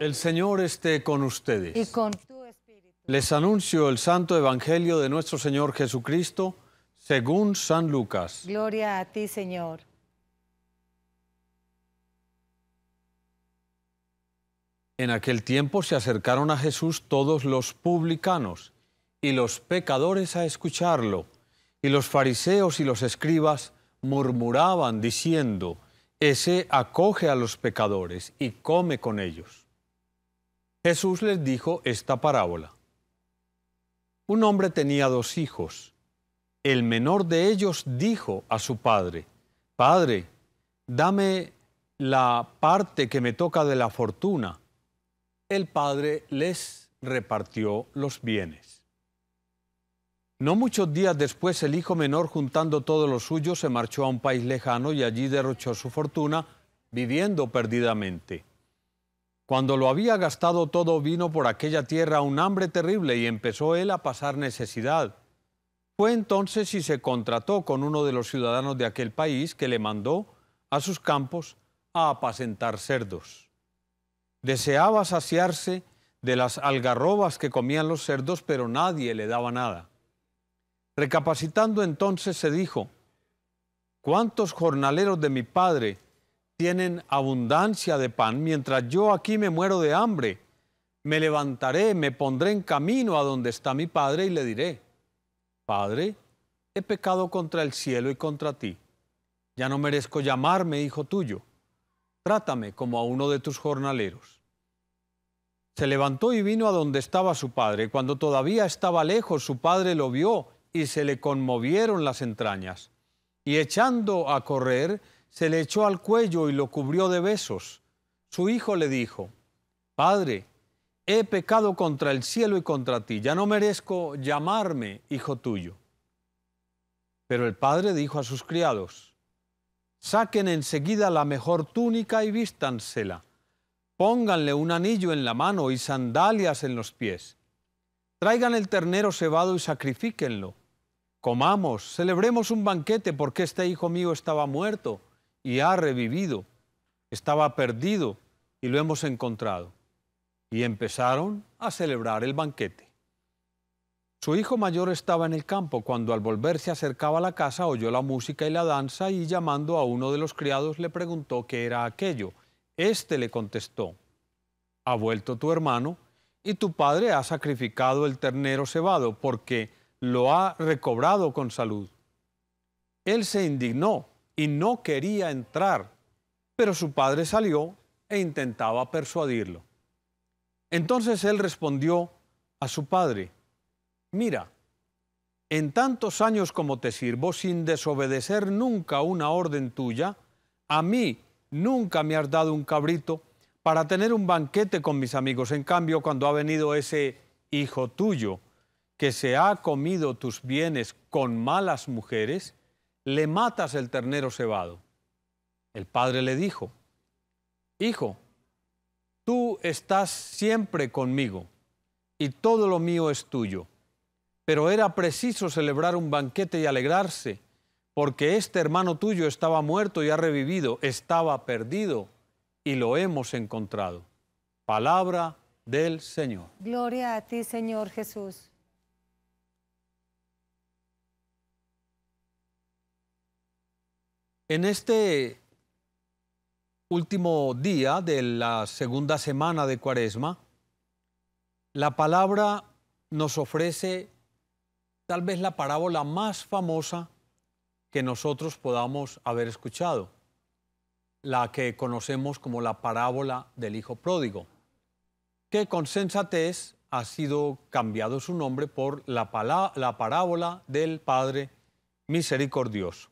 El Señor esté con ustedes. Y con tu espíritu. Les anuncio el Santo Evangelio de nuestro Señor Jesucristo según San Lucas. Gloria a ti, Señor. En aquel tiempo se acercaron a Jesús todos los publicanos y los pecadores a escucharlo, y los fariseos y los escribas murmuraban diciendo: Ese acoge a los pecadores y come con ellos. Jesús les dijo esta parábola. Un hombre tenía 2 hijos. El menor de ellos dijo a su padre: Padre, dame la parte que me toca de la fortuna. El padre les repartió los bienes. No muchos días después, el hijo menor, juntando todo lo suyo, se marchó a un país lejano y allí derrochó su fortuna, viviendo perdidamente. Cuando lo había gastado todo, vino por aquella tierra un hambre terrible y empezó él a pasar necesidad. Fue entonces y se contrató con uno de los ciudadanos de aquel país, que le mandó a sus campos a apacentar cerdos. Deseaba saciarse de las algarrobas que comían los cerdos, pero nadie le daba nada. Recapacitando entonces se dijo: ¿Cuántos jornaleros de mi padre tienen abundancia de pan, mientras yo aquí me muero de hambre? Me levantaré, me pondré en camino a donde está mi padre y le diré: Padre, he pecado contra el cielo y contra ti. Ya no merezco llamarme hijo tuyo. Trátame como a uno de tus jornaleros. Se levantó y vino a donde estaba su padre. Cuando todavía estaba lejos, su padre lo vio y se le conmovieron las entrañas. Y echando a correr, se le echó al cuello y lo cubrió de besos. Su hijo le dijo: Padre, he pecado contra el cielo y contra ti. Ya no merezco llamarme hijo tuyo. Pero el padre dijo a sus criados: Saquen enseguida la mejor túnica y vístansela. Pónganle un anillo en la mano y sandalias en los pies. Traigan el ternero cebado y sacrifíquenlo. Comamos, celebremos un banquete, porque este hijo mío estaba muerto y ha revivido. Estaba perdido y lo hemos encontrado. Y empezaron a celebrar el banquete. Su hijo mayor estaba en el campo. Cuando al volver se acercaba a la casa, oyó la música y la danza, y llamando a uno de los criados le preguntó qué era aquello. Este le contestó: Ha vuelto tu hermano, y tu padre ha sacrificado el ternero cebado, porque lo ha recobrado con salud. Él se indignó y no quería entrar, pero su padre salió e intentaba persuadirlo. Entonces él respondió a su padre: Mira, en tantos años como te sirvo, sin desobedecer nunca una orden tuya, a mí nunca me has dado un cabrito para tener un banquete con mis amigos. En cambio, cuando ha venido ese hijo tuyo, que se ha comido tus bienes con malas mujeres, le matas el ternero cebado. El padre le dijo: Hijo, tú estás siempre conmigo, y todo lo mío es tuyo. Pero era preciso celebrar un banquete y alegrarse, porque este hermano tuyo estaba muerto y ha revivido, estaba perdido y lo hemos encontrado. Palabra del Señor. Gloria a ti, Señor Jesús. En este último día de la segunda semana de Cuaresma, la palabra nos ofrece tal vez la parábola más famosa que nosotros podamos haber escuchado, la que conocemos como la parábola del hijo pródigo, que con sensatez ha sido cambiado su nombre por la parábola del Padre misericordioso.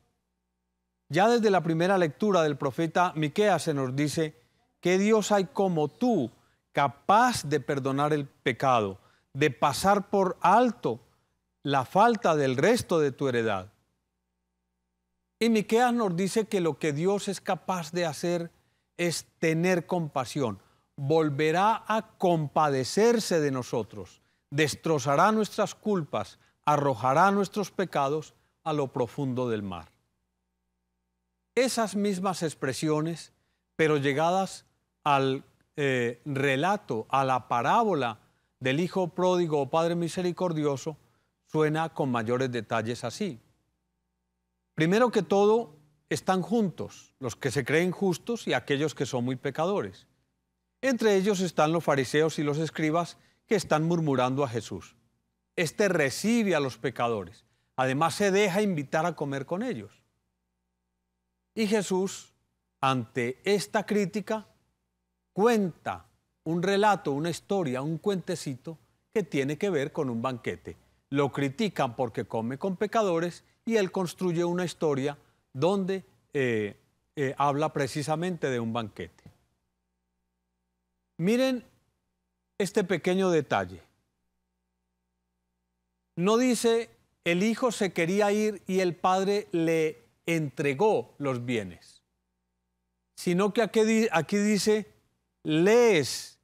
Ya desde la primera lectura del profeta Miqueas se nos dice: ¿Qué Dios hay como tú, capaz de perdonar el pecado, de pasar por alto la falta del resto de tu heredad? Y Miqueas nos dice que lo que Dios es capaz de hacer es tener compasión. Volverá a compadecerse de nosotros, destrozará nuestras culpas, arrojará nuestros pecados a lo profundo del mar. Esas mismas expresiones, pero llegadas al relato, a la parábola del hijo pródigo o padre misericordioso, suena con mayores detalles así. Primero que todo, están juntos los que se creen justos y aquellos que son muy pecadores. Entre ellos están los fariseos y los escribas que están murmurando a Jesús. Este recibe a los pecadores. Además, se deja invitar a comer con ellos. Y Jesús, ante esta crítica, cuenta un relato, una historia, un cuentecito que tiene que ver con un banquete. Lo critican porque come con pecadores y él construye una historia donde habla precisamente de un banquete. Miren este pequeño detalle. No dice, el hijo se quería ir y el padre le entregó los bienes, sino que aquí dice, les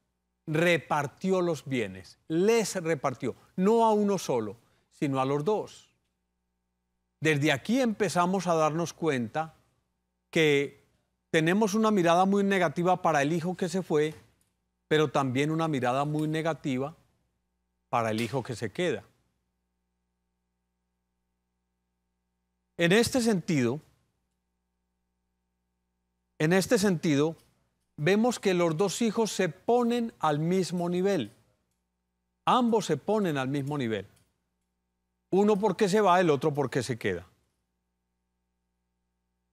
repartió los bienes, les repartió, no a uno solo, sino a los dos. Desde aquí empezamos a darnos cuenta que tenemos una mirada muy negativa para el hijo que se fue, pero también una mirada muy negativa para el hijo que se queda. En este sentido, vemos que los dos hijos se ponen al mismo nivel. Ambos se ponen al mismo nivel. Uno porque se va, el otro porque se queda.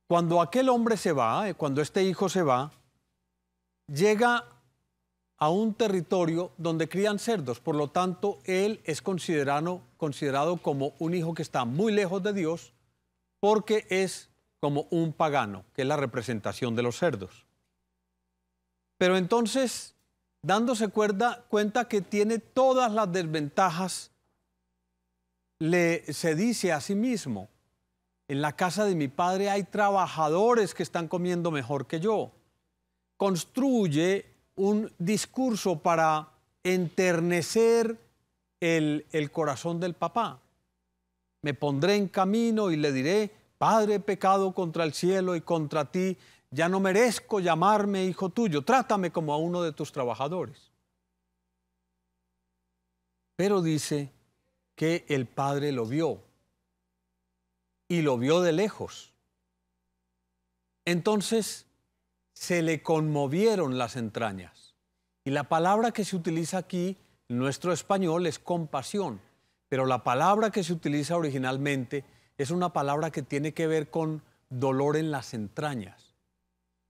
Cuando aquel hombre se va, cuando este hijo se va, llega a un territorio donde crían cerdos. Por lo tanto, él es considerado como un hijo que está muy lejos de Dios, porque es como un pagano, que es la representación de los cerdos. Pero entonces, dándose cuenta que tiene todas las desventajas, se dice a sí mismo, en la casa de mi padre hay trabajadores que están comiendo mejor que yo. Construye un discurso para enternecer el corazón del papá. Me pondré en camino y le diré, Padre, he pecado contra el cielo y contra ti, ya no merezco llamarme hijo tuyo, trátame como a uno de tus trabajadores. Pero dice que el padre lo vio, y lo vio de lejos. Entonces se le conmovieron las entrañas. Y la palabra que se utiliza aquí, en nuestro español, es compasión. Pero la palabra que se utiliza originalmente es una palabra que tiene que ver con dolor en las entrañas.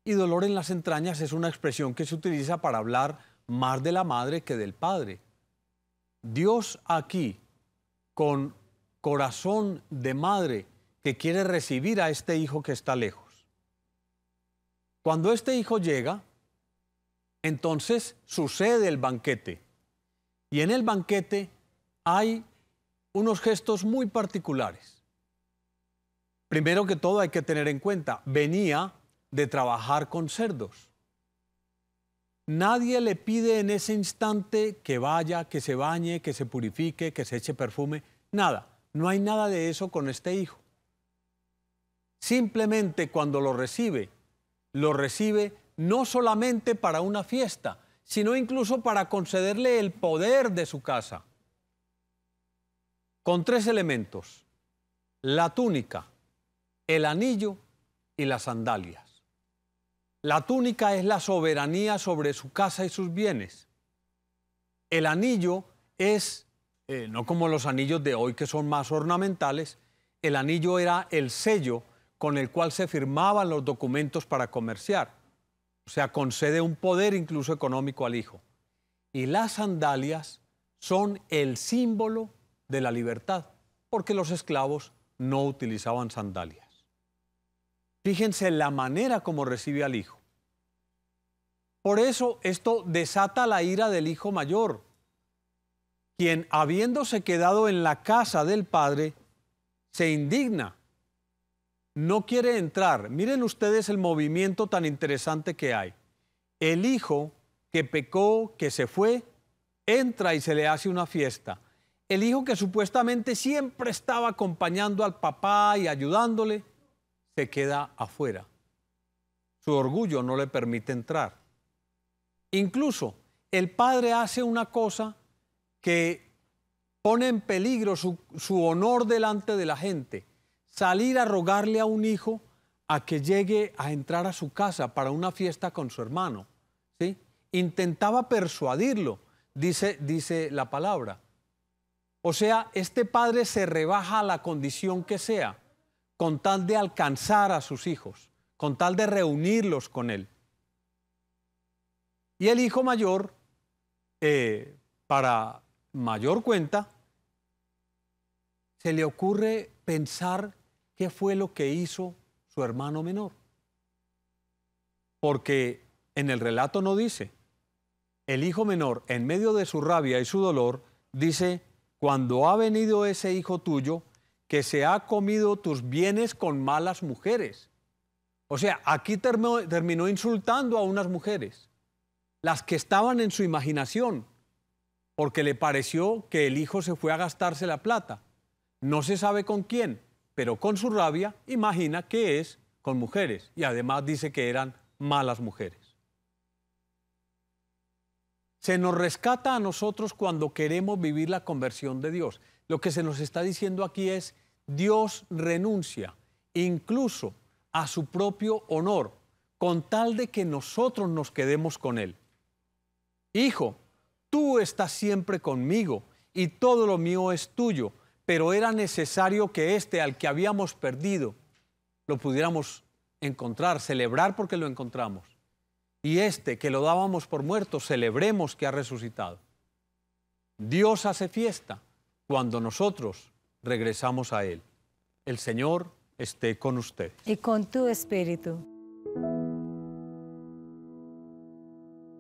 Y dolor en las entrañas es una expresión que se utiliza para hablar más de la madre que del padre. Dios aquí, con corazón de madre, que quiere recibir a este hijo que está lejos. Cuando este hijo llega, entonces sucede el banquete. Y en el banquete hay unos gestos muy particulares. Primero que todo hay que tener en cuenta, venía de trabajar con cerdos. Nadie le pide en ese instante que vaya, que se bañe, que se purifique, que se eche perfume, nada. No hay nada de eso con este hijo. Simplemente cuando lo recibe no solamente para una fiesta, sino incluso para concederle el poder de su casa. Con 3 elementos: la túnica, el anillo y las sandalias. La túnica es la soberanía sobre su casa y sus bienes. El anillo es, no como los anillos de hoy que son más ornamentales, el anillo era el sello con el cual se firmaban los documentos para comerciar. O sea, concede un poder incluso económico al hijo. Y las sandalias son el símbolo de la libertad, porque los esclavos no utilizaban sandalias. Fíjense la manera como recibe al hijo. Por eso esto desata la ira del hijo mayor, quien, habiéndose quedado en la casa del padre, se indigna. No quiere entrar. Miren ustedes el movimiento tan interesante que hay. El hijo que pecó, que se fue, entra y se le hace una fiesta. El hijo que supuestamente siempre estaba acompañando al papá y ayudándole, se queda afuera. Su orgullo no le permite entrar. Incluso el padre hace una cosa que pone en peligro su honor delante de la gente. Salir a rogarle a un hijo a que llegue a entrar a su casa para una fiesta con su hermano, ¿sí? Intentaba persuadirlo, dice la palabra. O sea, este padre se rebaja a la condición que sea, con tal de alcanzar a sus hijos, con tal de reunirlos con él. Y el hijo mayor, para mayor cuenta, se le ocurre pensar qué fue lo que hizo su hermano menor. Porque en el relato no dice. El hijo menor, en medio de su rabia y su dolor, dice: cuando ha venido ese hijo tuyo que se ha comido tus bienes con malas mujeres. O sea, aquí terminó insultando a unas mujeres, las que estaban en su imaginación, porque le pareció que el hijo se fue a gastarse la plata. No se sabe con quién, pero con su rabia imagina que es con mujeres, y además dice que eran malas mujeres. Se nos rescata a nosotros cuando queremos vivir la conversión de Dios. Lo que se nos está diciendo aquí es: Dios renuncia incluso a su propio honor con tal de que nosotros nos quedemos con Él. Hijo, tú estás siempre conmigo y todo lo mío es tuyo, pero era necesario que al que habíamos perdido, lo pudiéramos encontrar, celebrar porque lo encontramos. Y que lo dábamos por muerto, celebremos que ha resucitado. Dios hace fiesta cuando nosotros regresamos a Él. El Señor esté con ustedes. Y con tu espíritu.